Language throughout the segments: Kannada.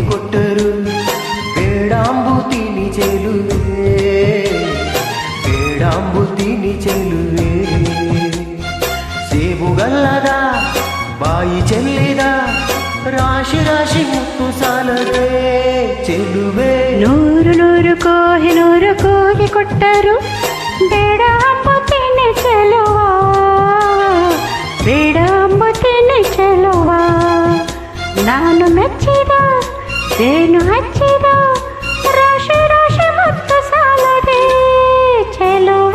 ಕೊಟ್ಟರು ಬೇಡಾಂಬುತ್ತೀನಿ ಚೆಲುವೆ, ಬೇಡಾಂಬುತ್ತೀನಿ ಚೆಲುವೆ. ಸೇಬುಗಲ್ಲದ ಬಾಯಿ ಚೆಲ್ಲಿದ ರಾಶಿ ರಾಶಿ ಮುತ್ತು ಸಾಲದೆ ಚೆಲುವೆ. ನೂರು ನೂರು ಕೋಗಿ ಕೊಟ್ಟರು ಬೇಡಾಂಬುತ್ತೀನಿ ಚೆಲುವ, ಬೇಡಾಂಬುತ್ತೀನಿ ಚೆಲುವ. ನಾನು ಮೆಚ್ಚಿದ ಏನು ಹಚ್ಚಿದ ರಾಶಿ ರಾಶಿ ಮುತ್ತು ಸಾಲದೆ ಚೆಲುವ.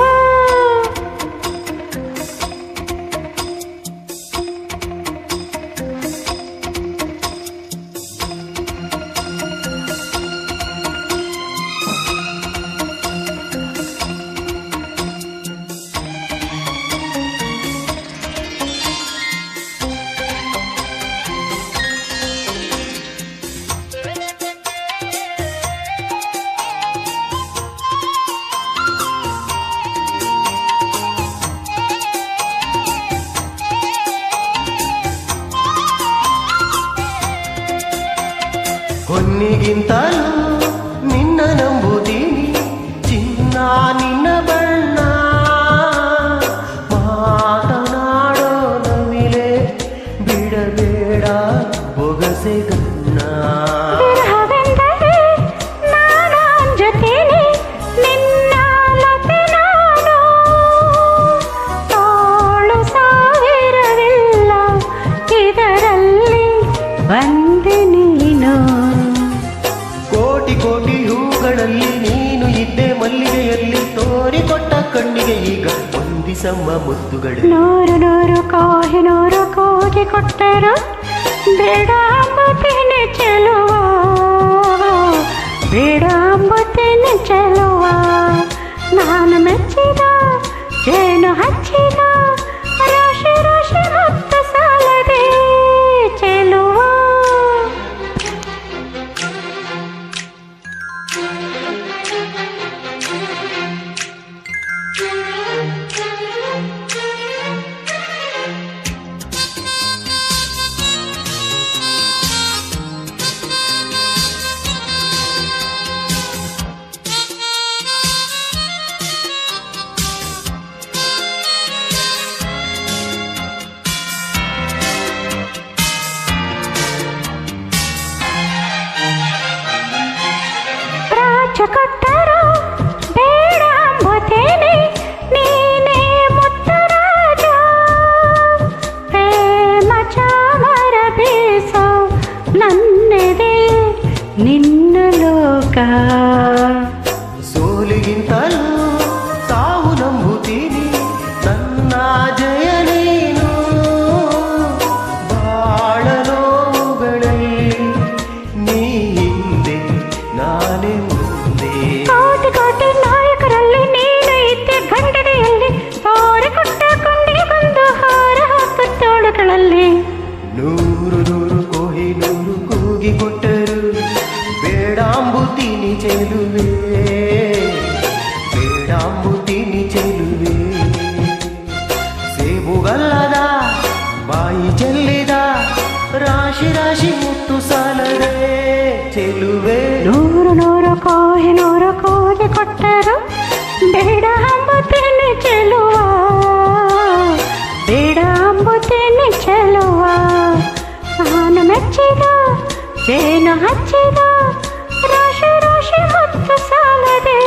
ಹೊನ್ನಿಗಿಂತಲೂ ನಿನ್ನ ನಂಬುತ್ತೀನಿ ಚಿನ್ನ, ನಿನ್ನ ಬಣ್ಣ ಮಾತನಾಡೋ ನವಿಲೆ ಬಿಡಬೇಡ ಬೊಗಸೆ ಗಣ್ಣ. ಬಂದೆ ನೀನು ಕೋಟಿ ಕೋಟಿ ಹೂಗಳಲ್ಲಿ ನೀನು ಇದ್ದೆ ಮಲ್ಲಿಗೆಯಲ್ಲಿ ತೋರಿಕೊಟ್ಟ ಕಣ್ಣಿಗೆ ಈಗ ಹೊಂದಿಸಮ್ಮ ಮುತ್ತುಗಳು. ನೂರು ನೂರು ಕೋಗಿ ಕೊಟ್ಟರು ಬೇಡಾಂಬುತ್ತೀನಿ ಚೆಲುವ, ಬೇಡಾಂಬುತ್ತೀನಿ ಚೆಲುವ. ನಾನು ಮೆಚ್ಚಿದ ಜೇನು ಹಚ್ಚಿದ ರಾಶಿ ರಾಶಿ ಮುತ್ತು ಸಾಲದೆ ಚೆಲುವ. ಕೊಟ್ಟರು ಬೇಡಾಂಬುತ್ತೀನಿ ನೀನೇ ಮುತ್ತರಾಜ, ಪ್ರೇಮ ಚಾಮರ ಬೀಸೋ ನನ್ನೆದೆ ನಿನ್ನ ಲೋಕ. ಸೋಲಿಗಿಂತಲೂ ಸಾವು ನಂಬುತ್ತೀನಿ ನನ್ನ ಜಯ ನೀನು, ಬಾಳ ನೋವುಗಳಲ್ಲಿ ನೀ ಹಿಂದೆ ನಾನೇ ಮುಂದೆ. ಕೋಟಿ ಕೋಟಿ ನಾಯಕರಲ್ಲಿ ನೀನು ಇದ್ದೆ ಗಂಡನೆಯಲ್ಲಿ ತೋರಿಕೊಟ್ಟ ಕೊಂಡಿಗೆ ಬಂದು ಹಾರ ಹಾಕುತ್ತೋಳುಗಳಲ್ಲಿ. ನೂರು ನೂರು ಕೂಗಿ ಕೊಟ್ಟರು ಬೇಡಾಂಬುತ್ತೀನಿ ಚೆಲುವೆ, ಬೇಡಾಂಬುತ್ತೀನಿ ಚೆಲುವೆ. ಸೇಬುಗಲ್ಲದ ಬಾಯಿ ಚೆಲ್ಲಿದ ರಾಶಿ ರಾಶಿ ಮುತ್ತು ಸಾಲದೆ ಚೆಲುವೆ. ನೂರು ನೂರು ಕೋಗಿ ಕೊಟ್ಟರು ಬೇಡಾಂಬುತ್ತೀನಿ ಚೆಲುವ, ಬೇಡಾಂಬುತ್ತೀನಿ ಚೆಲುವ. ನಾನು ಮೆಚ್ಚಿದ ಜೇನು ಹಚ್ಚಿದ ರಾಶಿ ರಾಶಿ ಮುತ್ತು ಸಾಲದೆ